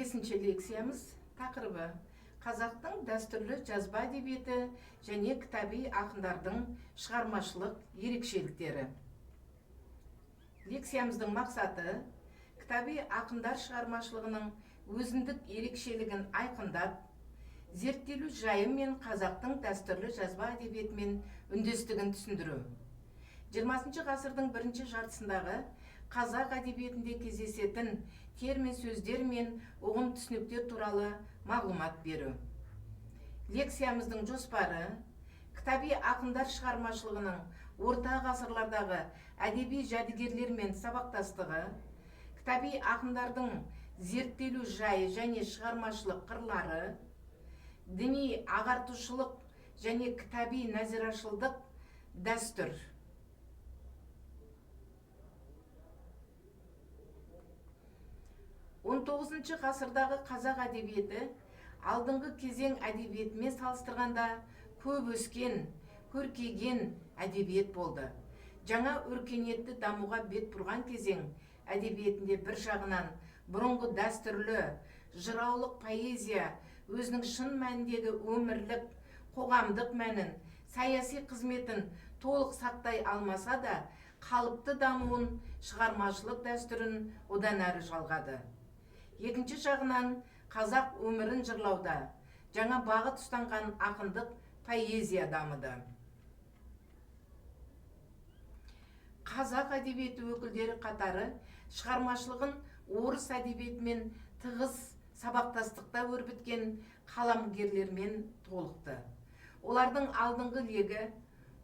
5-ші лекциямыз тақырыбы қазақтың дәстүрлі жазба әдебиеті және кітаби ақындардың шығармашылық ерекшеліктері. Лекциямыздың мақсаты кітаби ақындар шығармашылығының өзіндік ерекшелігін айқындап, зерттелу жайы мен қазақтың дәстүрлі жазба әдебиетімен үндестігін түсіндіру. 20 ғасырдың бірінші жартысындағы қазақ әдебиетінде кездесетін термин сөздер мен ұғым түсініктер туралы мағлұмат беру. Лекциямыздың жоспары кітаби ақындар шығармашылығының орта ғасырлардағы әдеби жәдігерлермен сабақтастығы, кітаби ақындардың зерттелу жайы және шығармашылық қырлары, діни ағартушылық және кітаби нәзирашылдық дәстүр. 19 ғасырдағы қазақ әдебиеті алдыңғы кезең әдебиетімен салыстырғанда көп өскен, көркейген әдебиет болды. Жаңа өркениетті дамуға бет бұрған кезең әдебиетінде бір жағынан бұрынғы дәстүрлі жыраулық поэзия өзінің шын мәніндегі өмірлік, қоғамдық мәнін, саяси қызметін толық сақтай алмаса да, қалыпты дамуын, шығармашылық дәстүрін одан әрі жалғады. Екінші жағынан қазақ өмірін жырлауда жаңа бағыт ұстанған ақындық поэзия дамыды. Қазақ әдебиеті өкілдері қатары шығармашылығын орыс әдебиетімен тығыз сабақтастықта өрбіткен қаламгерлермен толықты. Олардың алдыңғы легі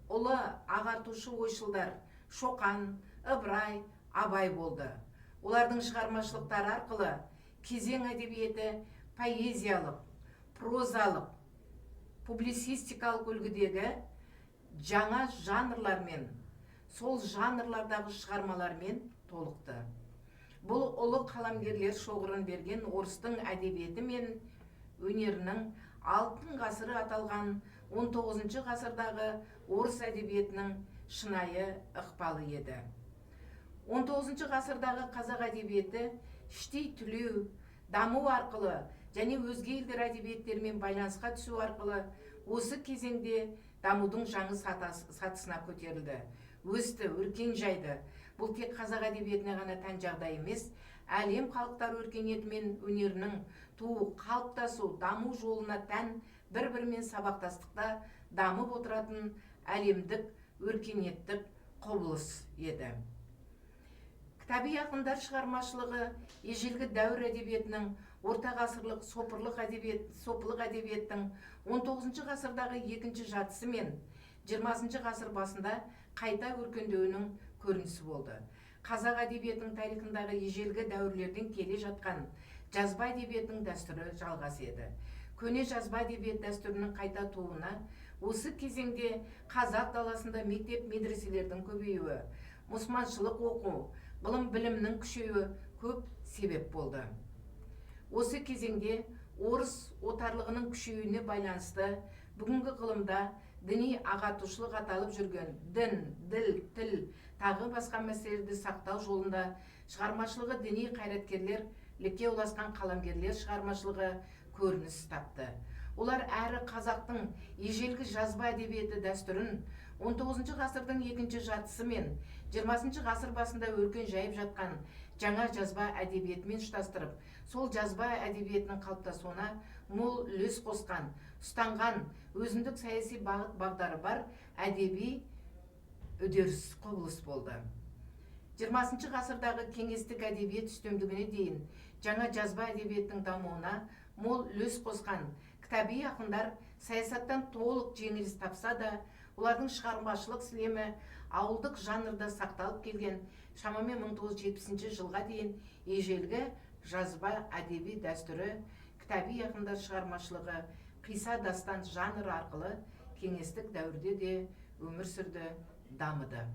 ұлы ағартушы ойшылдар Шоқан, Ыбырай, Абай болды. Олардың шығармашылықтары арқылы кезең әдебиеті поэзиялық, прозалық, публицистикалық үлгідегі жаңа жанрлармен, сол жанрлардағы шығармалармен толықты. Бұл ұлы қаламгерлер шоғырын берген орыстың әдебиеті мен өнерінің алтын ғасыры аталған 19 ғасырдағы орыс әдебиетінің шынайы ықпалы еді. 19 ғасырдағы қазақ әдебиеті іштей түлеу, даму арқылы және өзге елдер әдебиеттерімен байланысқа түсу арқылы осы кезеңде дамудың жаңа сатысына көтерілді. Өсті, өркен жайды. Бұл тек қазақ әдебиетіне ғана тән жағдай емес, әлем халықтар өркениеті мен өнерінің туу, қалыптасу, даму жолына тән бір-бірімен сабақтастықта дамып отыратын әлемдік өркениеттік құбылыс еді. Кітаби ақындар шығармашылығы ежелгі дәуір әдебиетінің, орта ғасырлық сопылық әдебиеттің 19 ғасырдағы екінші жартысы мен 20 ғасыр басында қайта өркендеуінің көрінісі болды. Қазақ әдебиетінің тарихындағы ежелгі дәуірлерден келе жатқан жазба әдебиетінің дәстүрі жалғас еді. Көне жазба әдебиет дәстүрінің қайта туына осы кезеңде қазақ даласында мектеп медреселердің көбеюі, мұсылманшылық оқу, ғылым білімнің күшеюі көп себеп болды. Осы кезеңде орыс отарлығының күшеюіне байланысты бүгінгі ғылымда діни ағартушылық аталып жүрген дін, діл, тіл, тағы басқа мәселелерді сақтау жолында шығармашылығы діни қайраткерлерге ұласқан қаламгерлер шығармашылығы көрініс тапты. Олар әрі қазақтың ежелгі жазба әдебиеті дәстүрін 19 ғасырдың екінші жартысы мен 20 ғасыр басында өркен жайып жатқан жаңа жазба әдебиетімен ұштастырып, сол жазба әдебиетінің қалыптасуына мол үлес қосқан, ұстанған, өзіндік саяси бағдары бар әдеби үдеріс құбылыс болды. 20 ғасырдағы кеңестік әдебиет үстемдігіне дейін жаңа жазба әдебиеттің дамуына мол үлес қосқан кітаби ақындар саясаттан толық жеңіліс тапса да, олардың шығармашылық сілемі ауылдық жанрда сақталып келген шамамен 1970 жылға дейін ежелгі жазба әдеби дәстүрі кітаби ақындар шығармашылығы қиса дастан жанры арқылы кеңестік дәуірде де өмір сүрді, дамыды.